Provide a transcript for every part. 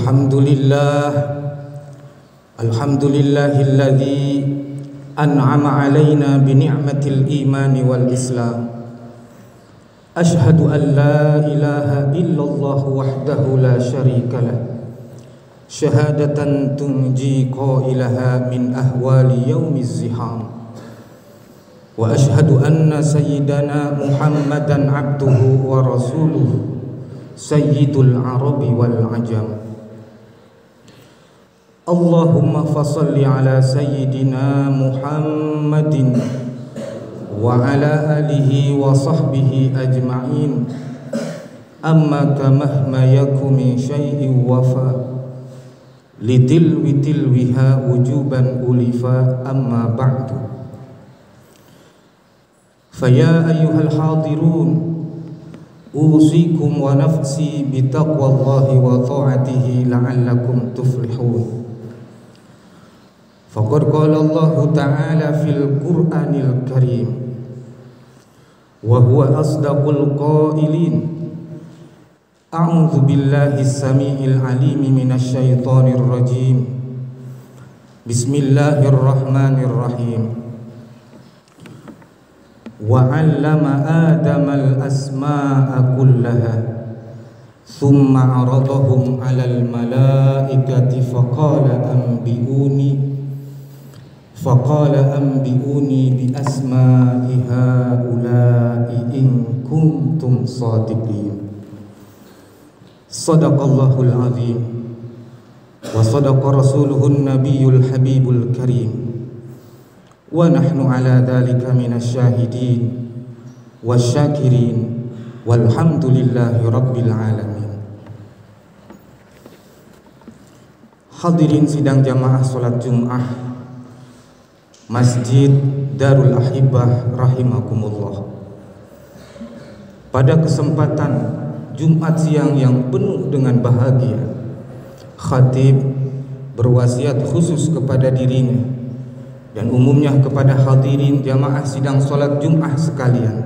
Alhamdulillah, alhamdulillahilladzi an'ama alaina bi ni'matil imani wal islam. Ashhadu an la ilaha illallah wahdahu la syarika lah, syahadatan tunji qailaha min ahwali yaumiz ziham. Wa ashhadu anna sayyidana Muhammadan abduhu wa rasuluhu sayyidul arabi wal ajam. Allahumma fasalli ala sayyidina Muhammadin wa ala alihi wa sahbihi ajma'in. Amma kamahma yaku min syai'in wafa litilwi tilwiha wujuban ulifa. Amma ba'du. Faya ayyuhal hadirun, usikum wa nafsi bitaqwallahi wa ta'atihi la'allakum tuflihun. Faqad qala Allah ta'ala fil Qur'anil Karim wa huwa asdaqul qailin. A'udzu billahi as-sami'il 'alim minasy syaithanir rajim. Bismillahirrahmanirrahim. Wa 'allama Adamal asma'a kullaha thumma 'aradahum 'alal malaikati faqala anbi'uni bi asma'i haula'i in kuntum shadiqin. Shadaqallahul azim wa sadaqa rasuluhun nabiyyul habibul karim. Wa nahnu ala dhalika minasy syahidin wasyakirin walhamdulillahi rabbil alamin. Hadirin sidang jamaah salat Jumat Masjid Darul Ahibah rahimakumullah. Pada kesempatan Jumat siang yang penuh dengan bahagia, khatib berwasiat khusus kepada dirinya dan umumnya kepada hadirin jamaah sidang salat Jumat sekalian.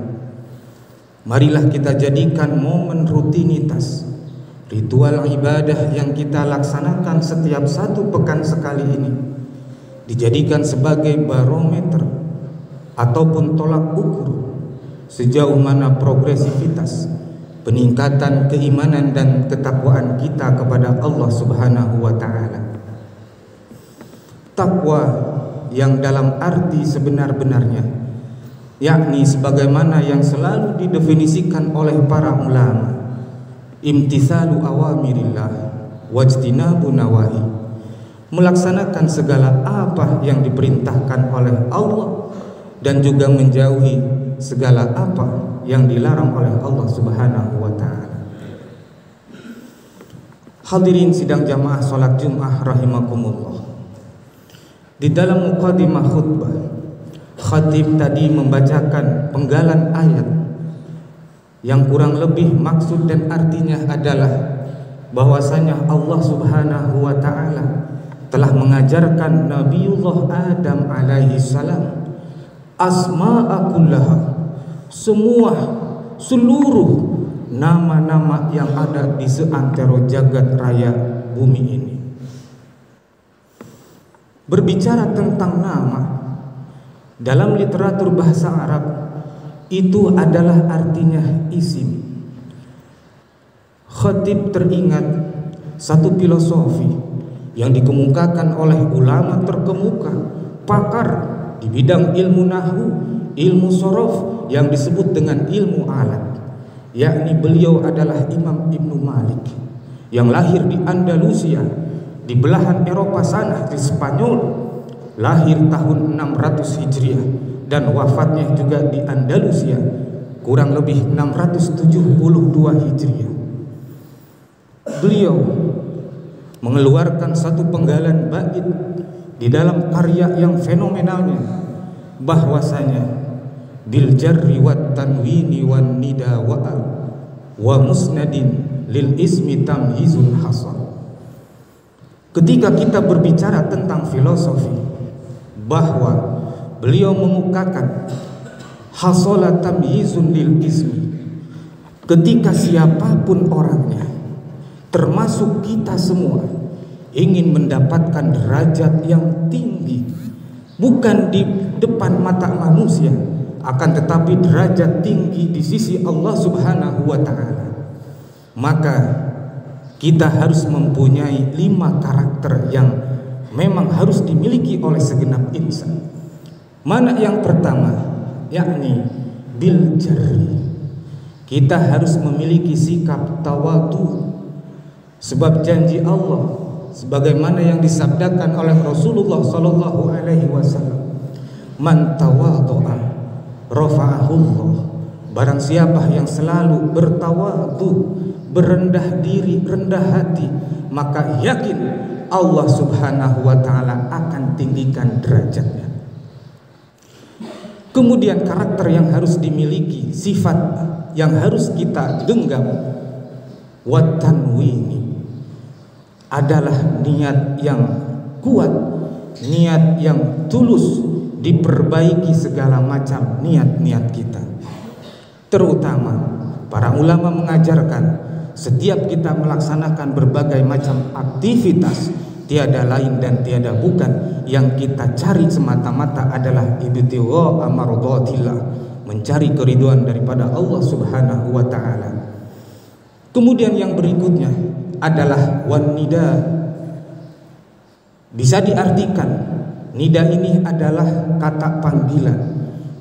Marilah kita jadikan momen rutinitas ritual ibadah yang kita laksanakan setiap satu pekan sekali ini dijadikan sebagai barometer ataupun tolak ukur sejauh mana progresivitas peningkatan keimanan dan ketakwaan kita kepada Allah Subhanahu wa taala. Takwa yang dalam arti sebenar-benarnya, yakni sebagaimana yang selalu didefinisikan oleh para ulama, imtithalu awamirillah wajtinabu nawahi, melaksanakan segala apa yang diperintahkan oleh Allah dan juga menjauhi segala apa yang dilarang oleh Allah Subhanahu wa taala. Hadirin sidang jamaah salat Jumat rahimakumullah. Di dalam muqaddimah khutbah, khatib tadi membacakan penggalan ayat yang kurang lebih maksud dan artinya adalah bahwasanya Allah Subhanahu wa taala telah mengajarkan Nabiullah Adam alaihi salam asma'a kullaha, seluruh nama-nama yang ada di seantero jagat raya bumi ini. Berbicara tentang nama dalam literatur bahasa Arab itu adalah artinya isim. Khatib teringat satu filosofi yang dikemukakan oleh ulama terkemuka, pakar di bidang ilmu nahwu, ilmu sorof yang disebut dengan ilmu alat, yakni beliau adalah Imam Ibnu Malik yang lahir di Andalusia, di belahan Eropa sana, di Spanyol, lahir tahun 600 Hijriah dan wafatnya juga di Andalusia kurang lebih 672 Hijriah. Beliau mengeluarkan satu penggalan bait di dalam karya yang fenomenalnya, bahwasanya bil jarri wat tanwini wan nida wa musnadin lil ismi tamyizul hasal. Ketika kita berbicara tentang filosofi, bahwa beliau mengukakan hasala tamyizun lil ismi, ketika siapapun orangnya, termasuk kita semua, ingin mendapatkan derajat yang tinggi, bukan di depan mata manusia, akan tetapi derajat tinggi di sisi Allah Subhanahu wa ta'ala, maka kita harus mempunyai 5 karakter yang memang harus dimiliki oleh segenap insan. Mana yang pertama? Yakni bil jarri. Kita harus memiliki sikap tawadu, sebab janji Allah sebagaimana yang disabdakan oleh Rasulullah sallallahu alaihi wasallam, man tawadhu'a rafa'ahullah. Barang siapa yang selalu bertawadu, berendah diri, rendah hati, maka yakin Allah Subhanahu wa ta'ala akan tinggikan derajatnya. Kemudian karakter yang harus dimiliki, sifat yang harus kita genggam, watanwini, adalah niat yang kuat, niat yang tulus, diperbaiki segala macam niat-niat kita. Terutama para ulama mengajarkan setiap kita melaksanakan berbagai macam aktivitas, tiada lain dan tiada bukan yang kita cari semata-mata adalah ibtigha amardhatillah, mencari keridhaan daripada Allah Subhanahu wa ta'ala. Kemudian yang berikutnya adalah wan nida. Bisa diartikan nida ini adalah kata panggilan,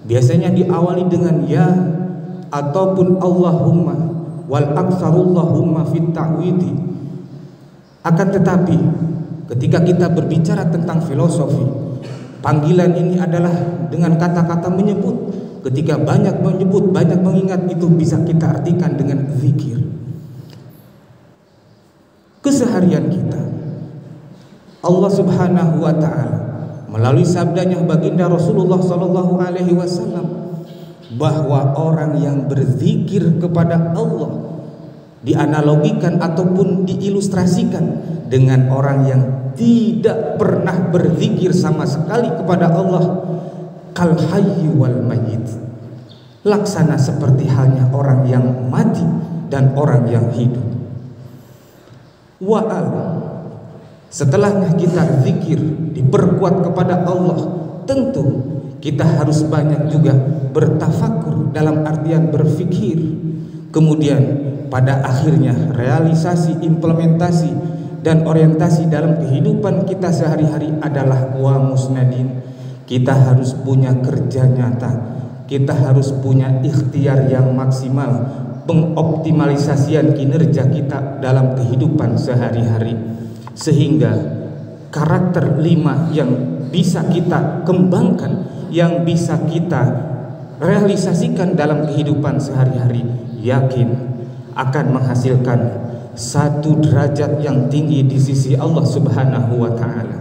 biasanya diawali dengan ya ataupun Allahumma, wal aksarullahumma fit ta'widi. Akan tetapi ketika kita berbicara tentang filosofi, panggilan ini adalah dengan kata-kata menyebut. Ketika banyak menyebut, banyak mengingat, itu bisa kita artikan dengan zikir. Keseharian kita, Allah Subhanahu wa ta'ala melalui sabdanya baginda Rasulullah sallallahu alaihi wasallam, bahwa orang yang berzikir kepada Allah dianalogikan ataupun diilustrasikan dengan orang yang tidak pernah berzikir sama sekali kepada Allah, kal hayy wal mayyit, laksana seperti halnya orang yang mati dan orang yang hidup. Wa'al, setelahnya kita zikir, diperkuat kepada Allah, tentu kita harus banyak juga bertafakur dalam artian berfikir. Kemudian pada akhirnya realisasi, implementasi dan orientasi dalam kehidupan kita sehari-hari adalah wa musnadin. Kita harus punya kerja nyata, kita harus punya ikhtiar yang maksimal, pengoptimalisasian kinerja kita dalam kehidupan sehari-hari, sehingga karakter 5 yang bisa kita kembangkan, yang bisa kita realisasikan dalam kehidupan sehari-hari, yakin akan menghasilkan satu derajat yang tinggi di sisi Allah Subhanahu wa ta'ala.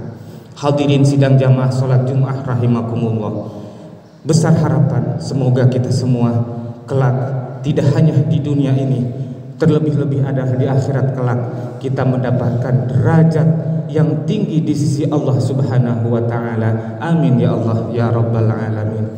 Hadirin sidang jamaah salat Jumat rahimakumullah, besar harapan semoga kita semua kelak tidak hanya di dunia ini, terlebih-lebih adalah di akhirat kelak kita mendapatkan derajat yang tinggi di sisi Allah Subhanahu wa ta'ala. Amin ya Allah ya rabbal alamin.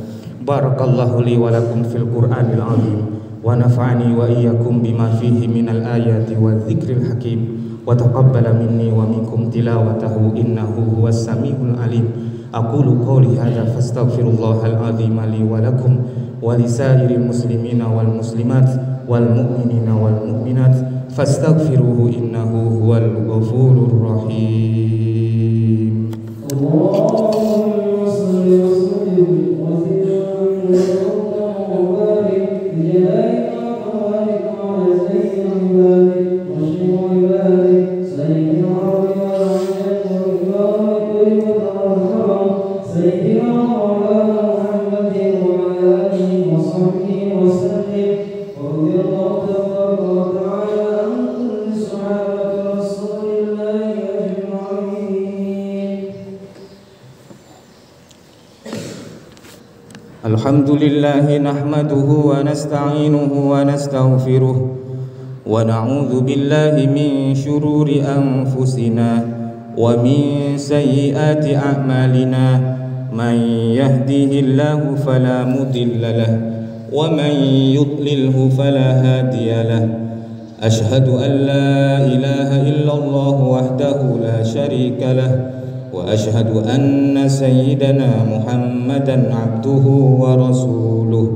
Barakallahu li wa lakum fil Qur'anil azim, wa nafa'ani wa iyyakum bima fihi minal ayati wa dzikril hakim, wa taqabbala minni wa minkum tilawatahu innahu huwas samiul alim. Aqulu qawli hadza fastaghfirullahal azim li wa lakum wa lisairil muslimina wal muslimat wal mu'minina wal mu'minat fastaghfiruhu innahu huwal ghafurur rahim. Allahumma shalli wa sallim wa Alhamdulillahi nahmaduhu wa nasta'inuhu wa nastaghfiruh wa na'udzu billahi min shururi anfusina wa min sayyiati a'malina, man yahdihillahu fala mudilla lahu wa man yudlilhu fala hadiya lahu. أشهد أن لا إله إلا الله وحده لا شريك له وأشهد أن سيدنا محمدا عبده ورسوله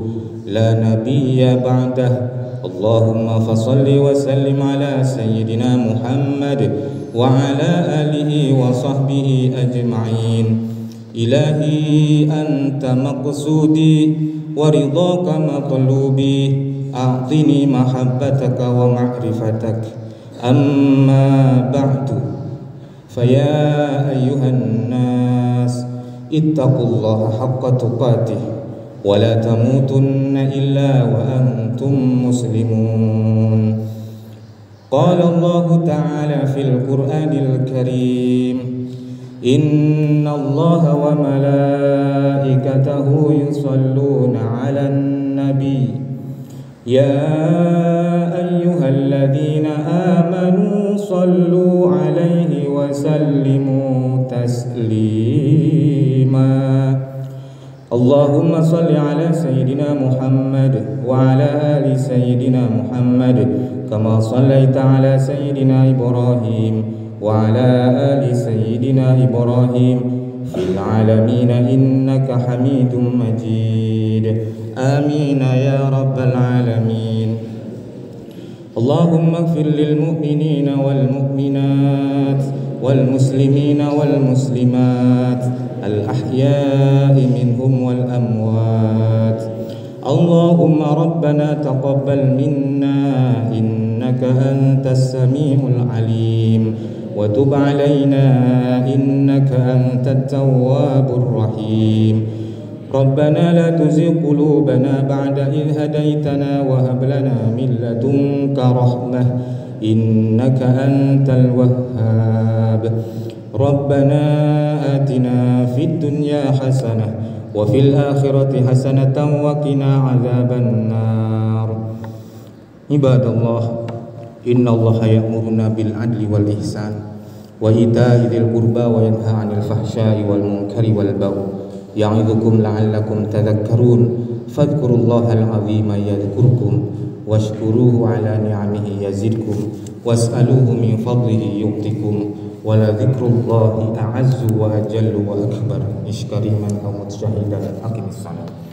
لا نبي بعده اللهم فصل وسلم على سيدنا محمد وعلى آله وصحبه أجمعين إلهي أنت مقصودي ورضاك مطلوبي أعطني محبتك ومعرفتك أما بعد فيا أيها الناس اتقوا الله حق تقاته ولا تموتن إلا وأنتم مسلمون قال الله تعالى في القرآن الكريم إن الله وملائكته يصلون على النبي يا أيها الذين آمنوا صلوا عليه وسلموا تسليما اللهم صل على سيدنا محمد وعلى آل سيدنا محمد كما صليت على سيدنا إبراهيم وعلى آل سيدنا إبراهيم في العالمين إنك حميد مجيد آمين يا رب العالمين اللهم اغفر للمؤمنين والمؤمنات والمسلمين والمسلمات الأحياء منهم والأموات اللهم ربنا تقبل منا إنك أنت السميع العليم وتب علينا إنك أنت التواب الرحيم ربنا لا تزغ قلوبنا بعد إذ هديتنا وهب لنا من لدنك رحمة إنك أنت الوهاب ربنا آتنا في الدنيا حسنة وفي الآخرة حسنة وقنا عذاب النار عباد الله إن الله يأمرنا بالعدل والإحسان وإيتاء ذي القربى وينهى عن الفحشاء والمنكر والبغي يعظكم لعلكم تذكرون فاذكروا الله العظيم يذكركم واشكروه على نعمه يزدكم واسألوه من فضله يؤتكم ولذكر الله أعز وأجل وأكبر إشكري من أو متشهدا أقم الصلاة